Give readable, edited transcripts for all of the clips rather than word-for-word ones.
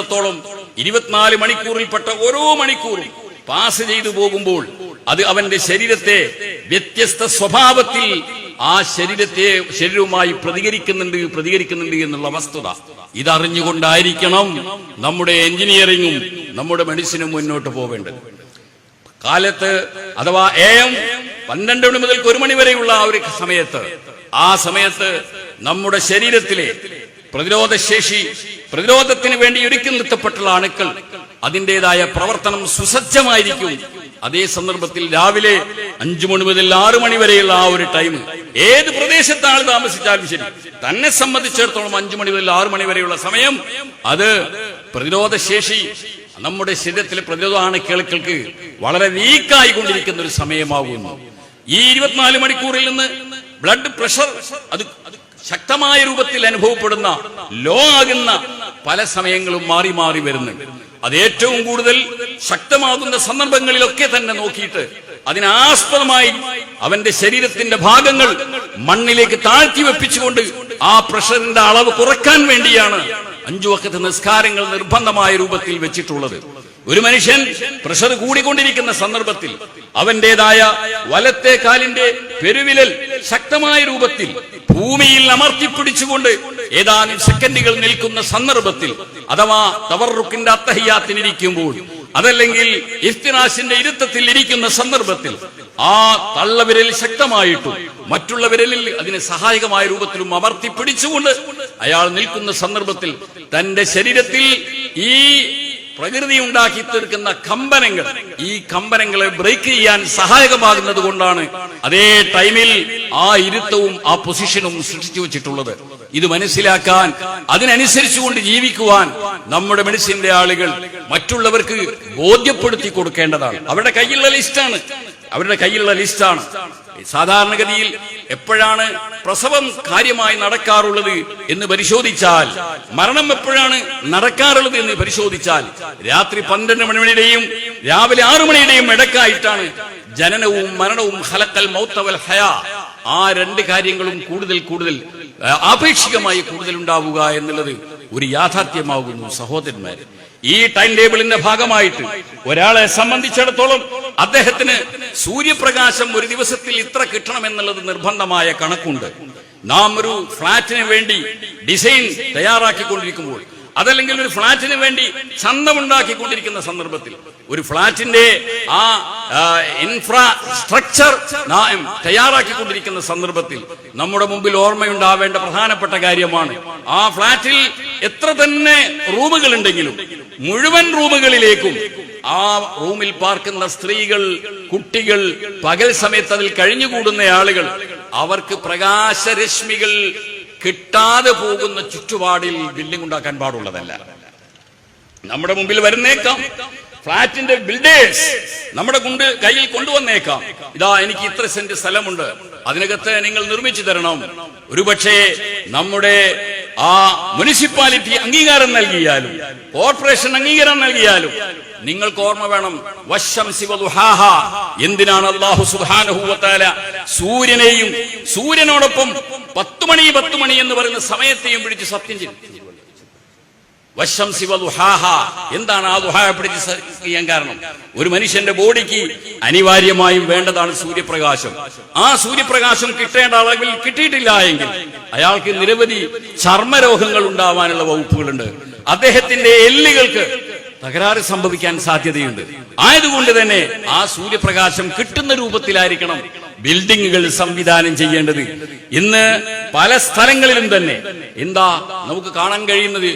സംബന്ധിച്ചിടത്തോളം 24 മണിക്കൂറിൽപ്പെട്ട ഓരോ മണിക്കൂറും പാസ് ചെയ്തു പോകുമ്പോൾ അത് അവന്റെ ശരീരത്തെ വ്യത്യസ്ത സ്വഭാവത്തിൽ ആ ശരീരവുമായി പ്രതികരിക്കുന്നുണ്ട് എന്നുള്ള വസ്തുത ഇതറിഞ്ഞുകൊണ്ടായിരിക്കണം നമ്മുടെ എഞ്ചിനീയറിംഗും നമ്മുടെ മെഡിസിനും മുന്നോട്ട് പോവേണ്ടത്. കാലത്ത് അഥവാ AM 12 മണി മുതൽ 1 മണി വരെയുള്ള ആ ഒരു സമയത്ത് നമ്മുടെ ശരീരത്തിലെ പ്രതിരോധത്തിന് വേണ്ടി ഒരുക്കി നിർത്തപ്പെട്ടുള്ള അണുക്കൾ അതിൻ്റെതായ പ്രവർത്തനം സുസജ്ജമായിരിക്കും. അതേ സന്ദർഭത്തിൽ രാവിലെ 5 മണി മുതൽ 6 മണി വരെയുള്ള ആ ഒരു ടൈം ഏത് പ്രദേശത്താണ് താമസിച്ചാലും ശരി, തന്നെ സംബന്ധിച്ചിടത്തോളം 5 മണി മുതൽ 6 മണി വരെയുള്ള സമയം അത് പ്രതിരോധശേഷി നമ്മുടെ ശരീരത്തിലെ പ്രതിരോധ അണുക്കൾക്ക് വളരെ വീക്കായി കൊണ്ടിരിക്കുന്ന ഒരു സമയമാകുന്നു. ഈ 24 മണിക്കൂറിൽ നിന്ന് ബ്ലഡ് പ്രഷർ അത് ശക്തമായ രൂപത്തിൽ അനുഭവപ്പെടുന്ന ലോ ആകുന്ന പല സമയങ്ങളും മാറി മാറി വരുന്നുണ്ട്. അത് ഏറ്റവും കൂടുതൽ ശക്തമാകുന്ന സന്ദർഭങ്ങളിലൊക്കെ തന്നെ നോക്കിയിട്ട് അതിനാസ്പദമായി അവന്റെ ശരീരത്തിന്റെ ഭാഗങ്ങൾ മണ്ണിലേക്ക് താഴ്ത്തി വെപ്പിച്ചുകൊണ്ട് ആ പ്രഷറിന്റെ അളവ് കുറക്കാൻ വേണ്ടിയാണ് 5 വഖത്ത് നിസ്കാരങ്ങൾ നിർബന്ധമായ രൂപത്തിൽ വെച്ചിട്ടുള്ളത്. ഒരു മനുഷ്യൻ പ്രഷർ കൂടിക്കൊണ്ടിരിക്കുന്ന സന്ദർഭത്തിൽ അവന്റേതായ വലത്തെ കാലിന്റെ പെരുവിരൽ ശക്തമായ രൂപത്തിൽ ഭൂമിയിൽ അമർത്തിപ്പിടിച്ചുകൊണ്ട് ഏതാനും സെക്കൻഡുകൾ നിൽക്കുന്ന സന്ദർഭത്തിൽ അഥവാ തവറുക്കിന്റെ അത്തഹിയാത്തിനിരിക്കുമ്പോൾ അതല്ലെങ്കിൽ ഇഫ്തിറാശിന്റെ ഇരുത്തത്തിൽ ഇരിക്കുന്ന സന്ദർഭത്തിൽ ആ തള്ളവിരൽ ശക്തമായിട്ടും മറ്റുള്ള വിരലിൽ അതിന് സഹായകമായ രൂപത്തിലും അമർത്തിപ്പിടിച്ചുകൊണ്ട് അയാൾ നിൽക്കുന്ന സന്ദർഭത്തിൽ തന്റെ ശരീരത്തിൽ ഈ പ്രകൃതി ഉണ്ടാക്കി തീർക്കുന്ന കമ്പനങ്ങൾ ഈ കമ്പനങ്ങളെ ബ്രേക്ക് ചെയ്യാൻ സഹായകമാകുന്നത് കൊണ്ടാണ് അതേ ടൈമിൽ ആ ഇരുത്തവും ആ പൊസിഷനും സൃഷ്ടിച്ചു വെച്ചിട്ടുള്ളത്. ഇത് മനസ്സിലാക്കാൻ അതിനനുസരിച്ചുകൊണ്ട് ജീവിക്കുവാൻ നമ്മുടെ മെഡിസിന്റെ ആളുകൾ മറ്റുള്ളവർക്ക് ബോധ്യപ്പെടുത്തി കൊടുക്കേണ്ടതാണ്. അവരുടെ കയ്യിലുള്ള ലിസ്റ്റാണ്. സാധാരണഗതിയിൽ എപ്പോഴാണ് പ്രസവം കാര്യമായി നടക്കാറുള്ളത് എന്ന് പരിശോധിച്ചാൽ, മരണം എപ്പോഴാണ് നടക്കാറുള്ളത് എന്ന് പരിശോധിച്ചാൽ രാത്രി 12 മണിയുടെയും രാവിലെ 6 മണിയുടെയും ഇടക്കായിട്ടാണ് ജനനവും മരണവും ഖലഖൽ മൗത വൽ ഹയാ ആ 2 കാര്യങ്ങളും കൂടുതൽ ആപേക്ഷികമായി കൂടുതൽ ഉണ്ടാവുക എന്നുള്ളത് ഒരു യാഥാർത്ഥ്യമാകുന്നു സഹോദരന്മാരെ. ഈ ടൈം ടേബിളിന്റെ ഭാഗമായിട്ട് ഒരാളെ സംബന്ധിച്ചിടത്തോളം അദ്ദേഹത്തിന് സൂര്യപ്രകാശം ഒരു ദിവസത്തിൽ ഇത്ര കിട്ടണമെന്നുള്ളത് നിർബന്ധമായ കണക്കുണ്ട്. നാം ഒരു ഫ്ളാറ്റിന് വേണ്ടി ഡിസൈൻ തയ്യാറാക്കിക്കൊണ്ടിരിക്കുമ്പോൾ അതല്ലെങ്കിൽ ഒരു ഫ്ളാറ്റിന് വേണ്ടി ചന്തമുണ്ടാക്കിക്കൊണ്ടിരിക്കുന്ന സന്ദർഭത്തിൽ ഒരു ഫ്ളാറ്റിന്റെ ആ ഇൻഫ്രാസ്ട്രക്ചർ തയ്യാറാക്കിക്കൊണ്ടിരിക്കുന്ന സന്ദർഭത്തിൽ നമ്മുടെ മുമ്പിൽ ഓർമ്മയുണ്ടാവേണ്ട പ്രധാനപ്പെട്ട കാര്യമാണ് ആ ഫ്ളാറ്റിൽ എത്ര തന്നെ റൂമുകൾ ഉണ്ടെങ്കിലും മുഴുവൻ റൂമുകളിലേക്കും ആ റൂമിൽ പാർക്കുന്ന സ്ത്രീകൾ, കുട്ടികൾ, പകൽ സമയത്ത് അതിൽ കഴിഞ്ഞുകൂടുന്ന ആളുകൾ അവർക്ക് പ്രകാശരശ്മികൾ കിട്ടാതെ പോകുന്ന ചുറ്റുപാടിൽ ബിൽഡിംഗ് ഉണ്ടാക്കാൻ പാടുള്ളതല്ല. നമ്മുടെ മുമ്പിൽ വരുന്നേക്കാം ഫ്ളാറ്റിന്റെ ബിൽഡേഴ്സ് നമ്മുടെ കയ്യിൽ കൊണ്ടുവന്നേക്കാം, ഇതാ എനിക്ക് ഇത്ര സെന്റ് സ്ഥലമുണ്ട്, അതിനകത്ത് നിങ്ങൾ നിർമ്മിച്ചു തരണം. ഒരുപക്ഷെ നമ്മുടെ ആ മുനിസിപ്പാലിറ്റി അംഗീകാരം നൽകിയാലും കോർപ്പറേഷൻ അംഗീകാരം നൽകിയാലും നിങ്ങൾക്ക് ഓർമ്മ വേണം, വശംസി വദുഹാഹ, എന്തിനാണ് അല്ലാഹു സുബ്ഹാനഹു വ തആല സൂര്യനെയും സൂര്യനോടൊപ്പം 10 മണി എന്ന് പറയുന്ന സമയത്തെയും പിടിച്ച് സത്യം ചെയ്തു? വശംസി വദുഹാഹ, എന്താണ് ആ ദുഹായെ പിടിച്ച് ചെയ്യാൻ കാരണം? ഒരു മനുഷ്യന്റെ ബോഡിക്ക് അനിവാര്യമായും വേണ്ടതാണ് സൂര്യപ്രകാശം. ആ സൂര്യപ്രകാശം കിട്ടേണ്ട അളവിൽ കിട്ടിയിട്ടില്ല എങ്കിൽ അയാൾക്ക് നിരവധി ചർമ്മരോഗങ്ങൾ ഉണ്ടാവാനുള്ള വകുപ്പുകളുണ്ട്. അദ്ദേഹത്തിന്റെ എല്ലുകൾക്ക് തകരാറ് സംഭവിക്കാൻ സാധ്യതയുണ്ട്. ആയതുകൊണ്ട് തന്നെ ആ സൂര്യപ്രകാശം കിട്ടുന്ന രൂപത്തിലായിരിക്കണം ബിൽഡിങ്ങുകൾ സംവിധാനം ചെയ്യേണ്ടത്. ഇന്ന് പല സ്ഥലങ്ങളിലും തന്നെ എന്താ നമുക്ക് കാണാൻ കഴിയുന്നത്?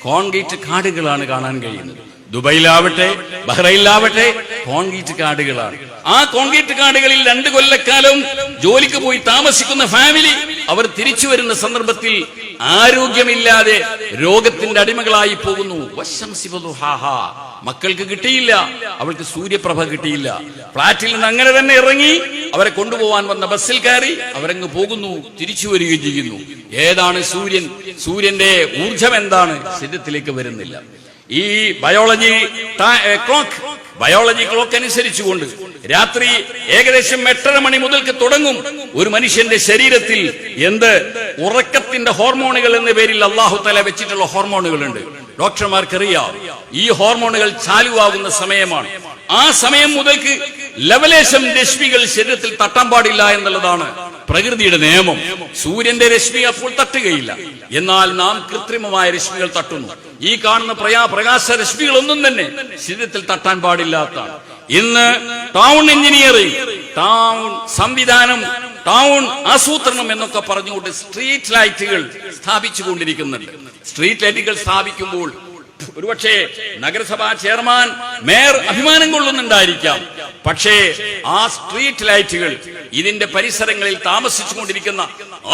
കോൺക്രീറ്റ് കാടുകളാണ് കാണാൻ കഴിയുന്നത്. ദുബൈയിലാവട്ടെ ബഹ്റൈനിലാവട്ടെ കോൺക്രീറ്റ് കാടുകളാണ്. ആ കോൺക്രീറ്റ് കാടുകളിൽ 2 കൊല്ലക്കാലം ജോലിക്ക് പോയി താമസിക്കുന്ന ഫാമിലി അവർ തിരിച്ചു വരുന്ന സന്ദർഭത്തിൽ ആരോഗ്യമില്ലാതെ രോഗത്തിന്റെ അടിമകളായി പോകുന്നു. മക്കൾക്ക് കിട്ടിയില്ല, അവൾക്ക് സൂര്യപ്രഭ കിട്ടിയില്ല. ഫ്ളാറ്റിൽ നിന്ന് അങ്ങനെ തന്നെ ഇറങ്ങി അവരെ കൊണ്ടുപോകാൻ വന്ന ബസ്സിൽ കയറി അവരങ്ങ് പോകുന്നു, തിരിച്ചു വരികയും ചെയ്യുന്നു. ഏതാണ് സൂര്യൻ? സൂര്യന്റെ ഊർജം എന്താണ്? ശരീരത്തിലേക്ക് വരുന്നില്ല. ഈ ബയോളജി ക്ലോക്ക് അനുസരിച്ചുകൊണ്ട് രാത്രി ഏകദേശം 8:30 മണി മുതൽക്ക് തുടങ്ങും. ഒരു മനുഷ്യന്റെ ശരീരത്തിൽ ഉറക്കത്തിന്റെ ഹോർമോണുകൾ എന്ന പേരിൽ അല്ലാഹു തആല വെച്ചിട്ടുള്ള ഹോർമോണുകളുണ്ട്. ഡോക്ടർമാർക്കറിയാം ഈ ഹോർമോണുകൾ ചാലുവാകുന്ന സമയമാണ്. ആ സമയം മുതൽക്ക് ലവലേശം രശ്മികൾ ശരീരത്തിൽ തട്ടാൻ പാടില്ല എന്നുള്ളതാണ് പ്രകൃതിയുടെ നിയമം. സൂര്യന്റെ രശ്മി അപ്പോൾ തട്ടുകയില്ല. എന്നാൽ നാം കൃത്രിമമായ രശ്മികൾ തട്ടുന്നു. ഈ കാണുന്ന പ്രകാശ രശ്മികളൊന്നും തന്നെ ശരീരത്തിൽ തട്ടാൻ പാടില്ലാത്തതാണ്. ഇന്ന് ടൗൺ എഞ്ചിനീയറിംഗ്, ടൗൺ സംവിധാനം, ടൗൺ ആസൂത്രണം എന്നൊക്കെ പറഞ്ഞുകൊണ്ട് സ്ട്രീറ്റ് ലൈറ്റുകൾ സ്ഥാപിച്ചുകൊണ്ടിരിക്കുന്നുണ്ട്. സ്ട്രീറ്റ് ലൈറ്റുകൾ സ്ഥാപിക്കുമ്പോൾ ഒരുപക്ഷെ നഗരസഭാ ചെയർമാൻ, മേയർ അഭിമാനം കൊള്ളുന്നുണ്ടായിരിക്കാം. പക്ഷേ ആ സ്ട്രീറ്റ് ലൈറ്റുകൾ ഇതിന്റെ പരിസരങ്ങളിൽ താമസിച്ചുകൊണ്ടിരിക്കുന്ന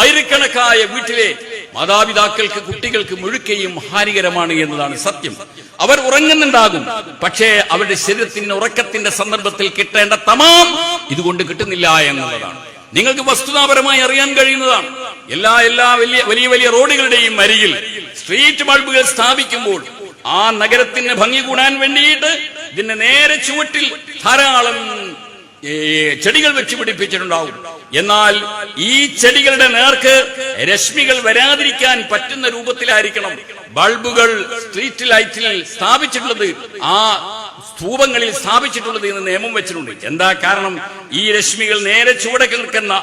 ആയിരക്കണക്കായ വീട്ടിലെ മാതാപിതാക്കൾക്ക്, കുട്ടികൾക്ക് മുഴുക്കയും ഹാനികരമാണ് എന്നതാണ് സത്യം. അവർ ഉറങ്ങുന്നുണ്ടാകും, പക്ഷേ അവരുടെ ശരീരത്തിന് ഉറക്കത്തിന്റെ സന്ദർഭത്തിൽ കിട്ടേണ്ട തമാം ഇതുകൊണ്ട് കിട്ടുന്നില്ല എന്നുള്ളതാണ് നിങ്ങൾക്ക് വസ്തുതാപരമായി അറിയാൻ കഴിയുന്നതാണ്. എല്ലാ വലിയ വലിയ റോഡുകളുടെയും അരികിൽ സ്ട്രീറ്റ് ബൾബുകൾ സ്ഥാപിക്കുമ്പോൾ ആ നഗരത്തിന് ഭംഗി കൂടാൻ വേണ്ടിയിട്ട് ഇതിന്റെ നേരെ ചുവട്ടിൽ ധാരാളം ചെടികൾ വെച്ച് പിടിപ്പിച്ചിട്ടുണ്ടാവും. എന്നാൽ ഈ ചെടികളുടെ നേർക്ക് രശ്മികൾ വരാതിരിക്കാൻ പറ്റുന്ന രൂപത്തിലായിരിക്കണം ബൾബുകൾ സ്ട്രീറ്റ് ലൈറ്റിൽ സ്ഥാപിച്ചിട്ടുള്ളത്, ആ സ്തൂപങ്ങളിൽ സ്ഥാപിച്ചിട്ടുള്ളത് എന്ന് നിയമം വെച്ചിട്ടുണ്ട്. എന്താ കാരണം? ഈ രശ്മികൾ നേരെ ചുവടക്ക് നിൽക്കുന്ന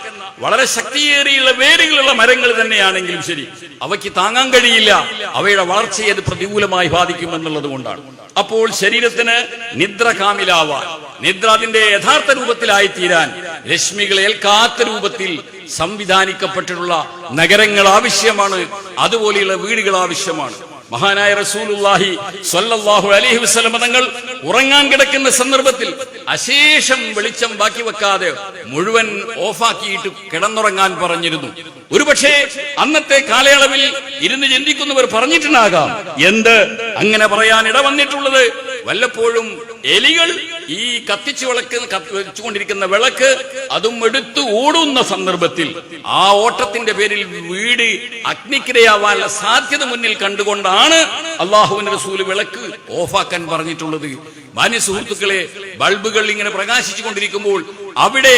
വളരെ ശക്തിയേറിയുള്ള വേരുകളുള്ള മരങ്ങൾ തന്നെയാണെങ്കിലും ശരി, അവയ്ക്ക് താങ്ങാൻ കഴിയില്ല. അവയുടെ വളർച്ചയെ അത് പ്രതികൂലമായി ബാധിക്കുമെന്നുള്ളത് കൊണ്ടാണ്. അപ്പോൾ ശരീരത്തിന് നിദ്ര കാമിലാവാൻ, നിദ്ര അതിന്റെ യഥാർത്ഥ രൂപത്തിലായി തീരാൻ രശ്മികൾ ഏൽക്കാത്ത രൂപത്തിൽ സംവിധാനിക്കപ്പെട്ടിട്ടുള്ള നഗരങ്ങൾ ആവശ്യമാണ്. അതുപോലെയുള്ള വീടുകൾ ആവശ്യമാണ്. മഹാനായ റസൂലുള്ളാഹി സ്വല്ലല്ലാഹു അലൈഹി വസല്ലം തങ്ങൾ ഉറങ്ങാൻ കിടക്കുന്ന സന്ദർഭത്തിൽ അശേഷം വെളിച്ചം ബാക്കി വെക്കാതെ മുഴുവൻ ഓഫാക്കിയിട്ട് കിടന്നുറങ്ങാൻ പറഞ്ഞിരുന്നു. ഒരുപക്ഷെ അന്നത്തെ കാലയളവിൽ ഇരുന്ന് ചിന്തിക്കുന്നവർ പറഞ്ഞിട്ടുണ്ടാകാം, എന്ത് അങ്ങനെ പറയാൻ ഇട വന്നിട്ടുള്ളത്? വല്ലപ്പോഴും എലികൾ ഈ വെച്ചുകൊണ്ടിരിക്കുന്ന വിളക്ക് അതും എടുത്ത് ഓടുന്ന സന്ദർഭത്തിൽ ആ ഓട്ടത്തിന്റെ പേരിൽ വീട് അഗ്നിക്കിരയാവാനുള്ള സാധ്യത മുന്നിൽ കണ്ടുകൊണ്ടാണ് അല്ലാഹുവിന്റെ റസൂല് വിളക്ക് ഓഫാക്കാൻ പറഞ്ഞിട്ടുള്ളത്. മാന്യ സുഹൃത്തുക്കളെ, ബൾബുകൾ ഇങ്ങനെ പ്രകാശിച്ചു കൊണ്ടിരിക്കുമ്പോൾ അവിടെ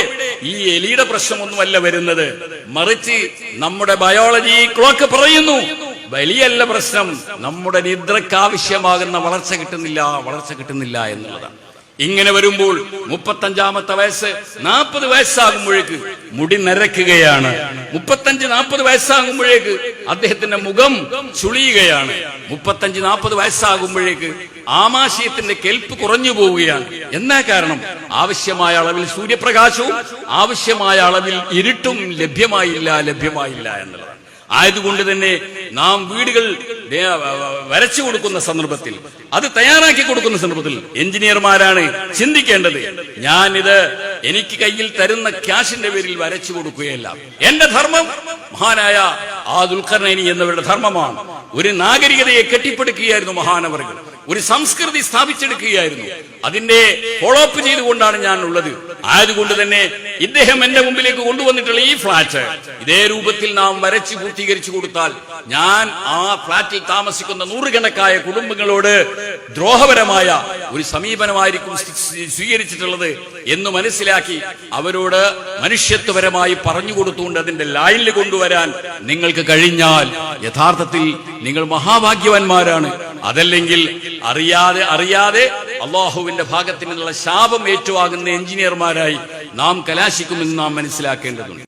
ഈ എലിയുടെ പ്രശ്നമൊന്നുമല്ല വരുന്നത്, മറിച്ച് നമ്മുടെ ബയോളജി ക്ലോക്ക് പറയുന്നു വലിയല്ല പ്രശ്നം, നമ്മുടെ നിദ്രക്ക് ആവശ്യമാകുന്ന വളർച്ച കിട്ടുന്നില്ല എന്നുള്ളതാണ്. ഇങ്ങനെ വരുമ്പോൾ 35-ാമത്തെ വയസ്സ് 40 വയസ്സാകുമ്പോഴേക്ക് മുടി നരയ്ക്കുകയാണ്. 35-40 വയസ്സാകുമ്പോഴേക്ക് അദ്ദേഹത്തിന്റെ മുഖം ചുളിയുകയാണ്. 35-40 വയസ്സാകുമ്പോഴേക്ക് ആമാശയത്തിന്റെ കെൽപ്പ് കുറഞ്ഞു പോവുകയാണ്. എന്നാ കാരണം? ആവശ്യമായ അളവിൽ സൂര്യപ്രകാശവും ആവശ്യമായ അളവിൽ ഇരുട്ടും ലഭ്യമായില്ല എന്നുള്ളതാണ്. ആയതുകൊണ്ട് തന്നെ നാം വീടുകൾ വരച്ചു കൊടുക്കുന്ന സന്ദർഭത്തിൽ, അത് തയ്യാറാക്കി കൊടുക്കുന്ന സന്ദർഭത്തിൽ എഞ്ചിനീയർമാരാണ് ചിന്തിക്കേണ്ടത്. ഞാനിത് എനിക്ക് കയ്യിൽ തരുന്ന ക്യാഷിന്റെ പേരിൽ വരച്ചു കൊടുക്കുകയല്ല. എന്റെ ധർമ്മം മഹാനായ ദുൽഖർനൈനി എന്നവരുടെ ധർമ്മമാണ്. ഒരു നാഗരികതയെ കെട്ടിപ്പടുക്കുകയായിരുന്നു മഹാനവറുകൾ, ഒരു സംസ്കൃതി സ്ഥാപിച്ചെടുക്കുകയായിരുന്നു. അതിന്റെ ഫോളോ അപ്പ് ചെയ്തുകൊണ്ടാണ് ഞാൻ ഉള്ളത്. ആയതുകൊണ്ട് തന്നെ ഇദ്ദേഹം എന്റെ മുമ്പിലേക്ക് കൊണ്ടുവന്നിട്ടുള്ള ഈ ഫ്ലാറ്റ് ഇതേ രൂപത്തിൽ നാം വരച്ച് പൂർത്തീകരിച്ചു കൊടുത്താൽ ഞാൻ ആ ഫ്ലാറ്റിൽ താമസിക്കുന്ന നൂറുകണക്കായ കുടുംബങ്ങളോട് ദ്രോഹപരമായ ഒരു സമീപനമായിരിക്കും സ്വീകരിച്ചിട്ടുള്ളത് എന്ന് മനസ്സിലാക്കി അവരോട് മനുഷ്യത്വപരമായി പറഞ്ഞു കൊടുത്തുകൊണ്ട് അതിന്റെ ലൈനിൽ കൊണ്ടുവരാൻ നിങ്ങൾക്ക് കഴിഞ്ഞാൽ യഥാർത്ഥത്തിൽ നിങ്ങൾ മഹാഭാഗ്യവാന്മാരാണ്. അതല്ലെങ്കിൽ അറിയാതെ അള്ളാഹുവിന്റെ ഭാഗത്ത് നിന്നുള്ള ശാപം ഏറ്റുവാങ്ങുന്ന എഞ്ചിനീയർമാരായി നാം കലാശിക്കുമെന്ന് നാം മനസ്സിലാക്കേണ്ടതുണ്ട്.